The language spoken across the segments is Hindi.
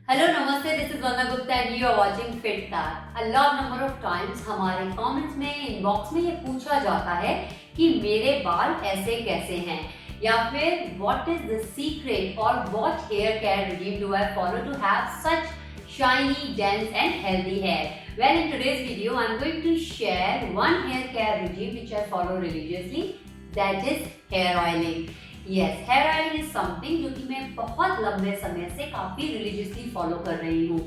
हेलो नमस्ते, this is Vandana Gupta and you are watching Fitkar. A lot number of times हमारे कमेंट्स में, इनबॉक्स में ये पूछा जाता है कि मेरे बाल ऐसे कैसे हैं, या फिर व्हाट इज द सीक्रेट और what hair care regime do I follow to have such shiny, dense and healthy hair. Well, in today's video I'm going to share one hair care regime which I follow religiously, that is hair oiling. Yes, hair oiling is something जो कि मैं बहुत लंबे समय से काफी रिलीजियसली फॉलो कर रही हूँ।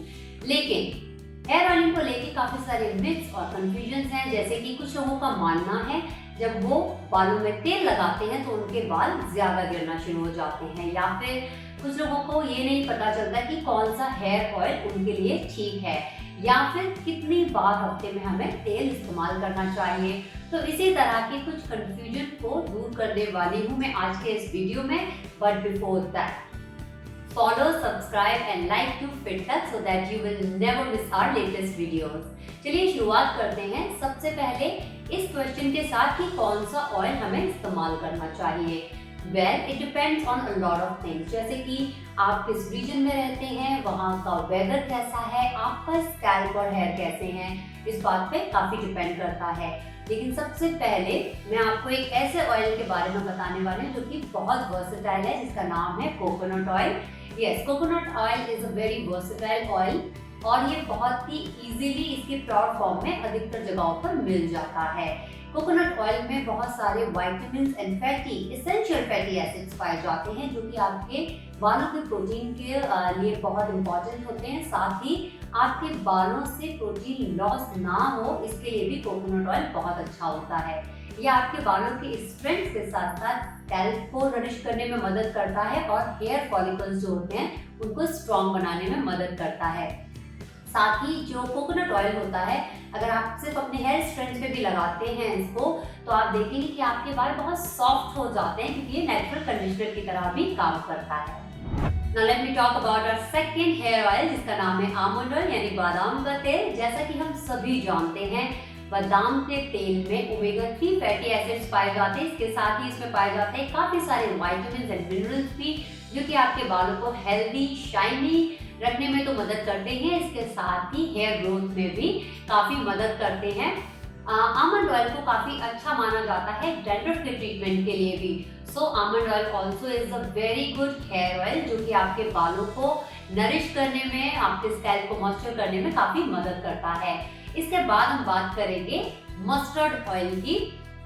लेकिन हेयर ऑयलिंग को लेके काफी सारे मिथ्स और कंफ्यूजन्स हैं। जैसे कि कुछ लोगों का मानना है जब वो बालों में तेल लगाते हैं तो उनके बाल ज्यादा गिरना शुरू हो जाते हैं, या फिर कुछ लोगों को ये नहीं पता चलता कि कौन सा हेयर ऑयल उनके लिए ठीक है, या फिर कितनी बार हफ्ते में हमें तेल इस्तेमाल करना चाहिए। तो इसी तरह के कुछ कंफ्यूजन को दूर करने वाली हूँ मैं आज के इस वीडियो में। But before that, follow, subscribe and like to Fitkar so that you will never miss our latest videos. चलिए शुरुआत करते हैं सबसे पहले इस क्वेश्चन के साथ कि कौन सा ऑयल हमें इस्तेमाल करना चाहिए। Well, it depends on a lot of things, जैसे कि आप किस रीजन में रहते हैं, वहाँ का वेदर कैसा है, आपका स्कैल्प और हेयर कैसे हैं, इस बात पे काफी डिपेंड करता है। लेकिन सबसे पहले मैं आपको एक ऐसे ऑयल के बारे में बताने वाली हूँ जो कि बहुत वर्सेटाइल है, जिसका नाम है coconut oil. Yes, coconut oil is a very versatile oil और ये बहुत ही इजीली इसके प्योर फॉर्म में अधिकतर जगहों पर मिल जाता है। कोकोनट ऑयल में बहुत सारे vitamins and fatty essential fatty acids पाए जाते हैं जो कि आपके बालों के प्रोटीन के लिए बहुत इंपॉर्टेंट होते हैं। साथ ही आपके बालों से प्रोटीन लॉस ना हो, इसके लिए भी कोकोनट ऑयल बहुत अच्छा होता है। ये आपके बालों के स्ट्रेंथ के साथ साथ स्कैल्प को नरिश करने में मदद करता है और हेयर फॉलिकल्स जो होते हैं उनको स्ट्रॉन्ग बनाने में मदद करता है। साथ ही जो कोकोनट ऑयल होता है, अगर आप सिर्फ अपने हेयर स्ट्रेंथ पे भी लगाते हैं इसको, तो आप देखेंगे कि आपके बाल बहुत सॉफ्ट हो जाते हैं, क्योंकि ये नेचुरल कंडीशनर की तरह भी काम करता है। Now let me talk about our second hair oil, जिसका नाम है आमंड ऑयल यानी बादाम का तेल। जैसा कि हम सभी जानते हैं, बादाम के तेल में ओमेगा 3 फैटी एसिड्स पाए जाते हैं। इसके साथ ही इसमें पाए जाते हैं काफी सारे विटामिन्स एंड मिनरल्स भी, जो कि आपके बालों को हेल्दी, शाइनी रखने में तो मदद करते हैं, इसके साथ ही हेयर ग्रोथ में भी काफी मदद करते हैं। आमंड ऑयल को काफी अच्छा माना जाता है डैंड्रफ के ट्रीटमेंट के लिए भी। So almond oil also is a very good hair oil जो कि आपके बालों को नरिश करने में, आपके स्कैल्प को मॉइस्चर करने में काफी मदद करता है। इसके बाद हम बात करेंगे मस्टर्ड ऑयल की।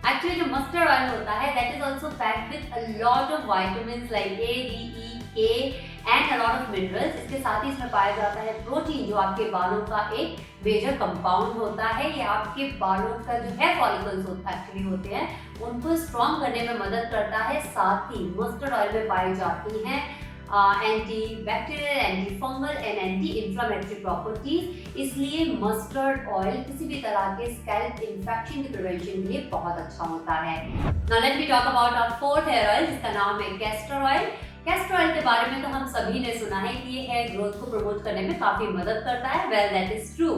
एक्चुअली जो मस्टर्ड ऑयल होता है that is also packed with a lot of vitamins like A, D, E, K and a lot of minerals. इसके साथ ही इसमें पाया जाता है प्रोटीन, जो आपके बालों का एक मेजर कंपाउंड होता है। ये आपके बालों का जो हेयर फॉलिकल्स एक्चुअली होते हैं उनको स्ट्रॉन्ग करने में मदद करता है। साथ ही मस्टर्ड ऑयल में पाई जाती हैं anti bacterial, anti fungal and anti inflammatory properties. इसलिए मस्टर्ड ऑयल किसी भी तरह के स्कैल्प इन्फेक्शन के प्रिवेंशन के लिए बहुत अच्छा होता है। Now let me talk about our fourth hair oil, जिसका नाम है कैस्टर ऑयल। कैस्टर ऑयल के बारे में तो हम सभी ने सुना है कि ये हेयर ग्रोथ को प्रमोट करने में काफी मदद करता है। Well, that is true.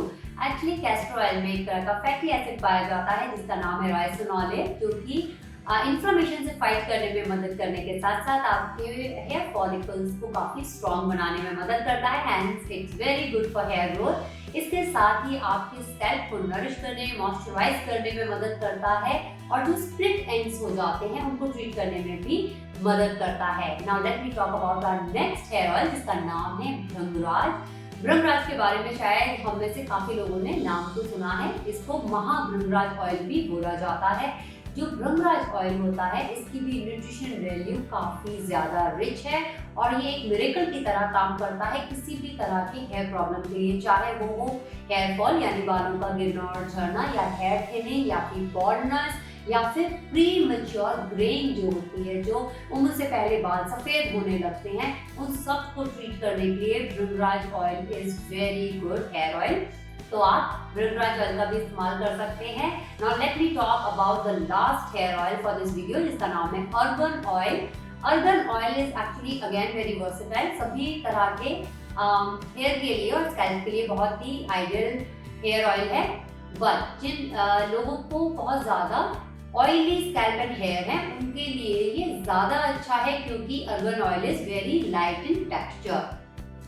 Actually castor oil में एक तरह का फैटी एसिड पाया जाता है जिसका नाम है राइसिनोलेट, जो कि इन्फ्लेमेशन से फाइट करने में मदद करने के साथ साथ आपके हेयर फॉलिकल्स को काफी स्ट्रॉन्ग बनाने में मदद करता है। Hence it's very good for hair growth. इसके साथ ही आपके स्कैल्प को नरिश करने, मॉइस्चराइज करने में मदद करता है, और जो स्प्लिट एंड्स हो जाते हैं उनको ट्रीट करने में भी मदद करता है। Now let me talk about our next hair oil, जिसका नाम है भृंगराज। भृंगराज के बारे में शायद हम में से काफी लोगों ने नाम तो सुना है। इसको महाभृंगराज ऑयल भी बोला जाता है। जो भृंगराज ऑयल होता है इसकी भी न्यूट्रिशन वैल्यू काफी ज्यादा रिच है और ये एक मिरेकल की तरह काम करता है किसी भी तरह की हेयर प्रॉब्लम के लिए, चाहे वो हो हेयर फॉल यानी बालों का गिरना और झड़ना, या हेयर थिनिंग, या फिर बॉल्डनेस, या फिर प्री मैच्योर ग्रेइंग जो होती है, जो उम्र से पहले बाल सफेद होने लगते हैं, उन सब को ट्रीट करने के लिए bhringraj oil is very good hair oil. तो आप भृंगराज ऑयल का भी इस्तेमाल कर सकते हैं। Now let me talk about the last hair oil for this video, जिसका नाम है argan oil. Argan oil is actually again very versatile, सभी तरह के हेयर के लिए और स्कैल्प के लिए बहुत ही आइडियल हेयर ऑयल है। बट जिन लोगों को बहुत ज्यादा ऑयली स्कैल्प एंड हेयर है उनके लिए ये ज्यादा अच्छा है, क्योंकि organ oil is very light in texture.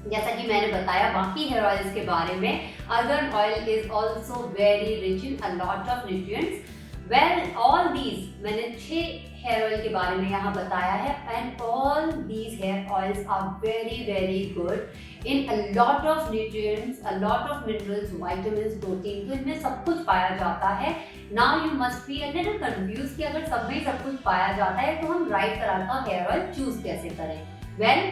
जैसा कि मैंने बताया बाकी हेयर ऑयल्स के बारे में, argan oil is also very rich in a lot of nutrients. Well, all these मैंने 6 हेयर ऑयल के बारे में यहाँ बताया है, and all these hair oils are very good in a lot of nutrients, a lot of minerals, vitamins, protein. तो इनमें सब कुछ पाया जाता है. Now you must be a little confused कि अगर सब में सब कुछ पाया जाता है तो हम राइट तरह का हेयर ऑयल चूज कैसे करें. Well,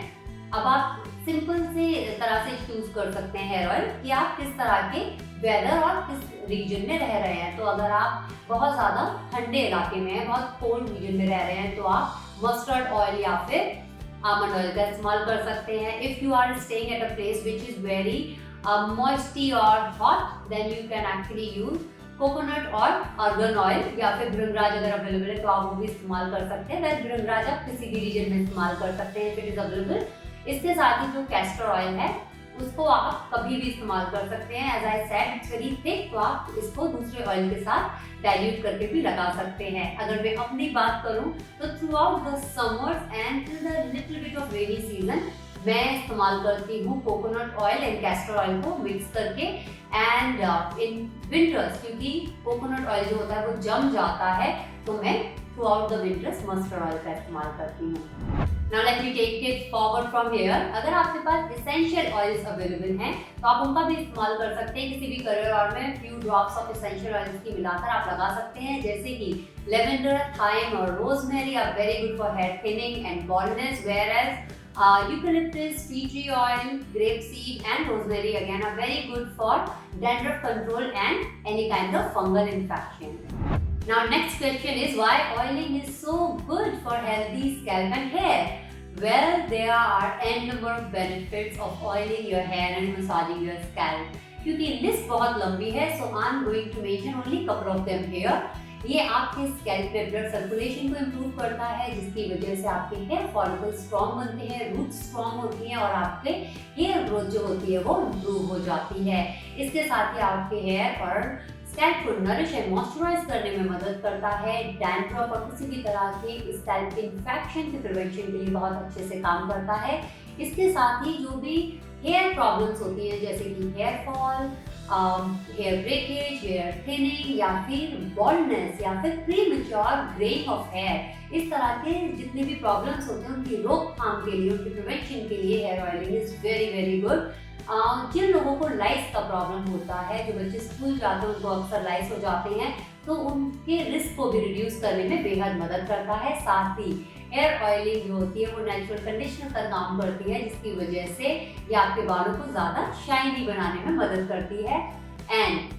अब आप सिंपल से तरह से चूज कर सकते हैं हेयर ऑयल कि आप किस तरह के वेदर और किस रीजन में रह रहे हैं. तो अगर आप बहुत ज़्यादा ठंडे इलाके में हैं, बहुत कोल्ड रीजन में रह रहे हैं, तो आप मस्टर्ड ऑयल या फिर आमंड ऑयल का इस्तेमाल कर सकते हैं. If you are staying at a place which is very moisty और hot, then you can actually use coconut और आर्गन ऑयल या फिर भृंगराज अगर अवेलेबल है तो आप वो भी इस्तेमाल कर सकते हैं. वैसे भृंगराज आप किसी भी रीजन में इस्तेमाल कर सकते हैं इफ इट इज अवेलेबल. इसके साथ ही जो कैस्टर ऑयल है उसको आप कभी भी इस्तेमाल कर सकते हैं. As I said it's very thick, तो आप इसको दूसरे ऑयल के साथ डाइल्यूट करके भी लगा सकते हैं. अगर मैं अपनी बात करूं तो through out the summers and till the little bit of rainy season मैं इस्तेमाल करती हूँ coconut oil and castor oil को मिक्स करके. एंड इन विंटर्स क्योंकि कोकोनट ऑयल जो होता है वो जम जाता है, तो मैं through out the winters mustard oil का इस्तेमाल करती हूँ. Now let me take it forward from here. अगर आपके पास essential oils अवेलेबल हैं तो आप उनका भी इस्तेमाल कर सकते हैं. किसी भी कलर ऑयल में few drops of essential oils की मिलाकर आप लगा सकते हैं, जैसे कि lavender, thyme और rosemary are very good for hair thinning and baldness, whereas eucalyptus, tea tree oil, grapeseed and rosemary again are very good for dandruff control and any kind of fungal infection. Now next question is why oiling is so good for healthy scalp and hair? Well, there are n number of benefits of oiling your hair and massaging your scalp. क्योंकि लिस्ट बहुत लंबी है, so I'm going to mention only couple of them here. ये आपके स्कैल्प में ब्लड सर्कुलेशन को इम्प्रूव करता है, जिसकी वजह से आपके हेयर फॉलिकल स्ट्रॉन्ग बनते हैं, रूट्स स्ट्रॉन्ग होती हैं और आपके हेयर ग्रोथ जो होती है वो इम्प्रूव हो जाती है. इसके साथ ही आपके हेयर और स्कैल्प को नरिश एंड मॉइस्चराइज करने में मदद करता है. डैंड्रफ और किसी भी तरह के स्कैल्प इन्फेक्शन के प्रिवेंशन के लिए बहुत अच्छे से काम करता है. इसके साथ ही जो भी हेयर प्रॉब्लम्स होती हैं जैसे कि hair fall, hair breakage, hair thinning या फिर बॉल्डनेस या फिर प्रीमैच्योर ग्रेइंग ऑफ हेयर, इस तरह के जितने भी प्रॉब्लम्स होते हैं उनकी रोकथाम के लिए, उनके प्रिवेंशन के लिए hair oiling is very good. जिन लोगों को लाइस का प्रॉब्लम होता है, जो बच्चे स्कूल जाते हैं उनको अक्सर लाइस हो जाते हैं, तो उनके रिस्क को भी रिड्यूस करने में बेहद मदद करता है. साथ ही हेयर ऑयलिंग जो होती है वो नेचुरल कंडीशनर का काम करती है, जिसकी वजह से ये आपके बालों को ज़्यादा शाइनी बनाने में मदद करती है. And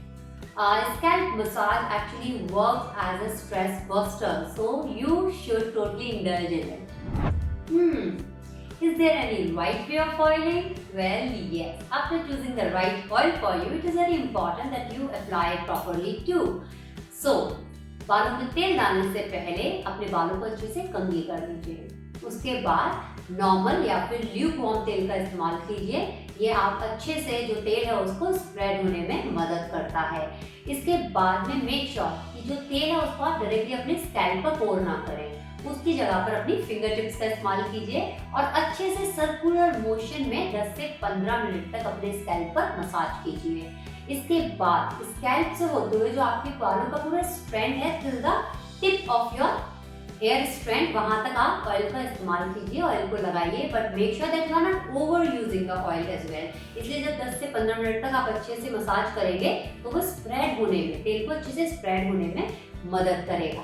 scalp massage actually works as a stress buster, so you should totally indulge in it. Is there any right way of oiling? Well, yes. After choosing the right oil for you, it is very important that you apply it properly too. So, बालों में तेल डालने से पहले अपने बालों को अच्छे से कंघी कर लीजिए. उसके बाद नॉर्मल या फिर ल्यूकवार्म तेल का इस्तेमाल कीजिए. ये आप अच्छे से जो तेल है उसको स्प्रेड होने में मदद करता है. इसके बाद में मेक श्योर कि जो तेल है उसको आप डायरेक्टली अपने स्कैल्प पर पोर ना करें. उसकी जगह पर अपनी फिंगर टिप्स का इस्तेमाल कीजिए और अच्छे से सर्कुलर मोशन में 10 से 15 मिनट तक अपने स्कैल्प पर मसाज कीजिए. इसके बाद स्कैल्प से होते हुए जो आपके बालों का पूरा स्ट्रैंड है till the tip of your hair strand, वहां तक आप ऑयल का इस्तेमाल कीजिए, ऑयल को लगाइए, but make sure that you are not overusing the oil as well. इसलिए जब 10 से 15 मिनट तक आप अच्छे से मसाज करेंगे तो वो स्प्रेड होने में, तेल को अच्छे से स्प्रेड होने में मदद करेगा.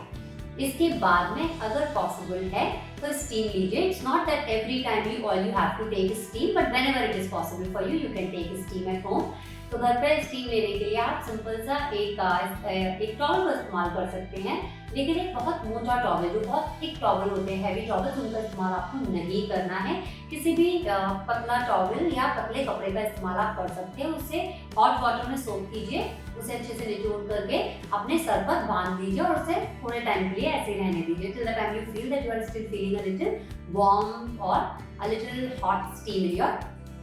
इसके बाद में अगर पॉसिबल है तो स्टीम लीजिए. It's not that every time you oil you have to take steam, but whenever it is possible for you, you can take steam at home. तो घर पर स्टीम लेने के लिए आप सिंपल सा एक टॉवल का इस्तेमाल कर सकते हैं, लेकिन एक बहुत मोटा टॉवल, जो बहुत थिक टॉवल होते हैं, हैवी टॉवल, उनका इस्तेमाल आपको नहीं करना है. किसी भी पतला टॉवल या पतले कपड़े का इस्तेमाल आप कर सकते हैं. उसे हॉट वाटर में सोक कीजिए, उसे अच्छे से निचोड़ करके अपने सर पर बांध दीजिए और उसे थोड़े टाइम के लिए ऐसे ही रहने दीजिए till the time you feel that you are still feeling a little warm और a little hot steam in your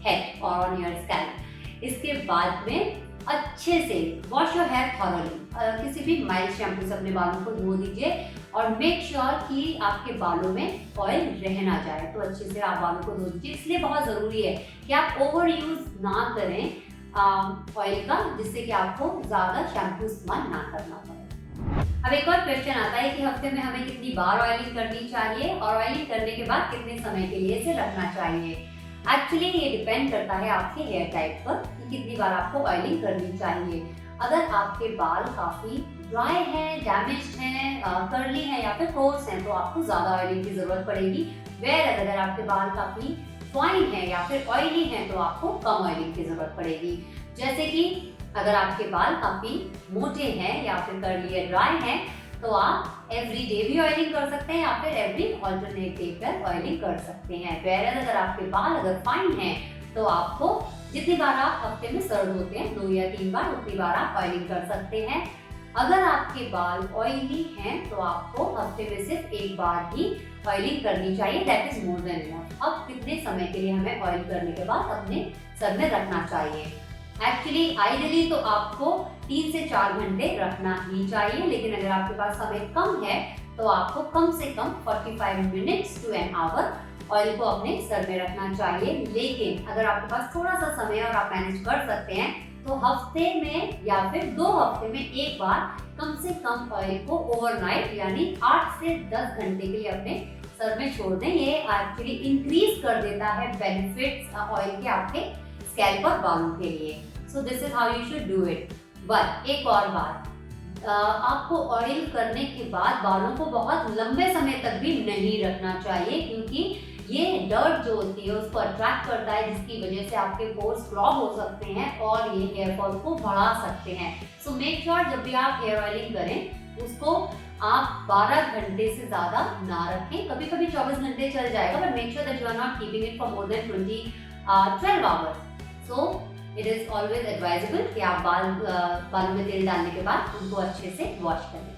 head और ऑन योर स्कैल्प. इसके बाद में अच्छे से वॉश योर हेयर थॉरली, किसी भी माइल्ड शैम्पू से अपने बालों को धो दीजिए और मेक श्योर कि आपके बालों में ऑयल रह ना जाए। तो अच्छे से आप बालों को धो दीजिए। इसलिए बहुत ज़रूरी है कि आप ओवर यूज ना करें ऑयल का, जिससे कि आपको ज़्यादा शैम्पू इस्तेमाल ना करना पड़े। अब एक और क्वेश्चन आता है कि हफ्ते में हमें कितनी बार ऑयलिंग करनी चाहिए और ऑयलिंग करने के बाद कितने समय के लिए इसे रखना चाहिए। एक्चुअली ये डिपेंड करता है आपके हेयर टाइप पर कि कितनी बार आपको ऑयलिंग करनी चाहिए। अगर आपके बाल काफ़ी ड्राई हैं, डैमेज्ड हैं, कर्ली हैं या फिर कोर्स हैं, तो आपको ज़्यादा ऑयलिंग की ज़रूरत पड़ेगी। वेयर अगर आपके बाल काफ़ी फाइन है या फिर ऑयली हैं, तो आपको कम ऑयलिंग की ज़रूरत पड़ेगी। जैसे कि अगर आपके बाल काफ़ी मोटे हैं या फिर कर्ली या ड्राई हैं, तो आप एवरी डे भी ऑयलिंग कर सकते हैं या फिर एवरी ऑल्टरनेट डे पर ऑयलिंग कर सकते हैं। वेयर अगर आपके बाल अगर फाइन हैं, तो आपको जितनी बार आप हफ्ते में सर्द होते हैं 2 या 3 बार, उतनी बार आप ऑयलिंग कर सकते हैं। अगर आपके बाल ऑयली हैं, तो आपको हफ्ते में सिर्फ 1 बार ही ऑयलिंग करनी चाहिए। That is more than enough. अब कितने समय के लिए हमें ऑयल करने के बाद अपने सर में रखना चाहिए? एक्चुअली आइडियली तो आपको 3 से 4 घंटे रखना ही चाहिए, लेकिन अगर आपके पास समय कम है तो आपको कम से कम 45 minutes to an hour oil को अपने सर में रखना चाहिए। लेकिन अगर आपके पास थोड़ा सा समय और आप मैनेज कर सकते हैं, तो हफ्ते में या फिर 2 हफ्ते में 1 बार कम से कम ऑयल को ओवरनाइट यानी 8 से 10 घंटे के लिए अपने सर में छोड़ दें। ये एक्चुअली इंक्रीज कर देता है बेनिफिट्स ऑयल के आपके स्कैल्प और बालों के लिए। So this is how you should do it. But एक और बात, आपको ऑयल करने के बाद बालों को बहुत लंबे समय तक भी नहीं रखना चाहिए, क्योंकि ये डर्ट जो होती है उसको अट्रैक्ट करता है, जिसकी वजह से आपके पोर्स क्लॉग हो सकते हैं और ये हेयर फॉल को बढ़ा सकते हैं। सो मेक श्योर जब भी आप हेयर ऑयलिंग करें उसको आप 12 घंटे से ज़्यादा ना रखें। कभी कभी 24 घंटे चल जाएगा, but make sure that you are not keeping it for more than 12 hours. So it is always advisable कि आप बालों में तेल डालने के बाद उनको अच्छे से वॉश करें।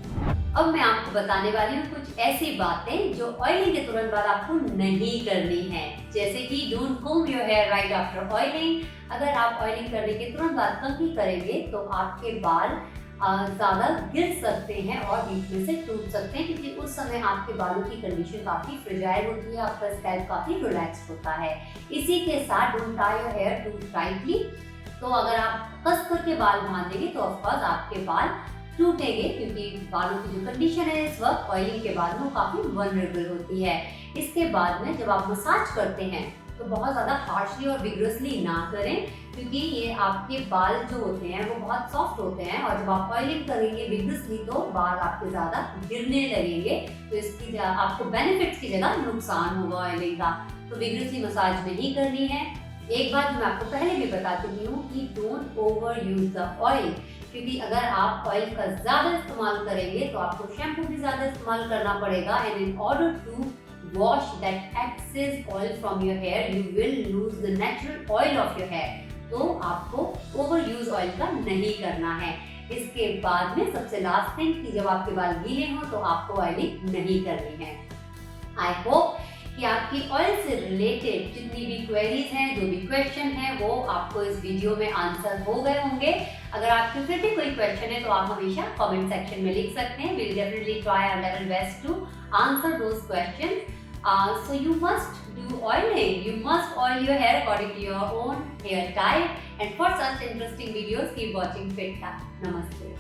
अब मैं आपको बताने वाली हूँ कुछ ऐसी बातें जो ऑयलिंग के तुरंत बाद आपको नहीं करनी है। जैसे कि don't comb your hair right after oiling. अगर आप ऑयलिंग करने के तुरंत बाद कंघी करेंगे तो आपके बाल ज़्यादा गिर सकते हैं और बीच में से टूट सकते हैं, क्योंकि उस समय आपके बालों की कंडीशन काफ़ी फ्रेजाइल होती है, आपका स्कैल्प काफ़ी रिलैक्स होता है। इसी के साथ don't tie your hair too tightly. तो अगर आप कस करके बाल बांधेंगे तो ऑफकोर्स आपके बाल टूटेंगे, क्योंकि बालों की जो कंडीशन है इस वक्त ऑयलिंग के बाद वो काफ़ी वल्नरेबल होती है। इसके बाद में जब आप मसाज करते हैं तो बहुत ज़्यादा हार्शली और विग्रसली ना करें, क्योंकि ये आपके बाल जो होते हैं वो बहुत सॉफ्ट होते हैं और जब आप ऑयलिंग करेंगे विग्रसली तो बाल आपके ज़्यादा गिरने लगेंगे। तो इसकी आपको बेनिफिट्स की जगह नुकसान होगा ऑयलिंग का। तो विग्रसली मसाज नहीं करनी है। एक बात मैं आपको पहले भी बता चुकी हूँ कि don't over use the oil, क्योंकि अगर आप ऑयल का ज़्यादा इस्तेमाल करेंगे तो आपको शैम्पू भी ज़्यादा इस्तेमाल करना पड़ेगा। And in order to wash that excess oil from your hair, you will lose the natural oil of your hair. तो आपको ओवर यूज ऑयल का नहीं करना है। इसके बाद में सबसे लास्ट थिंग कि जब आपके बाल गीले हों तो आपको ऑयलिंग नहीं करनी है। आई होप कि आपकी ऑयल से रिलेटेड जितनी भी क्वेरीज हैं, जो भी क्वेश्चन हैं, वो आपको इस वीडियो में आंसर हो गए होंगे। अगर आपके फिर भी कोई क्वेश्चन है तो आप हमेशा कमेंट सेक्शन में लिख सकते हैं। We will definitely try our level best to answer those questions. So you must do oiling. You must oil your hair according to your own hair type. And for such interesting videos, keep watching FitTap. Namaste.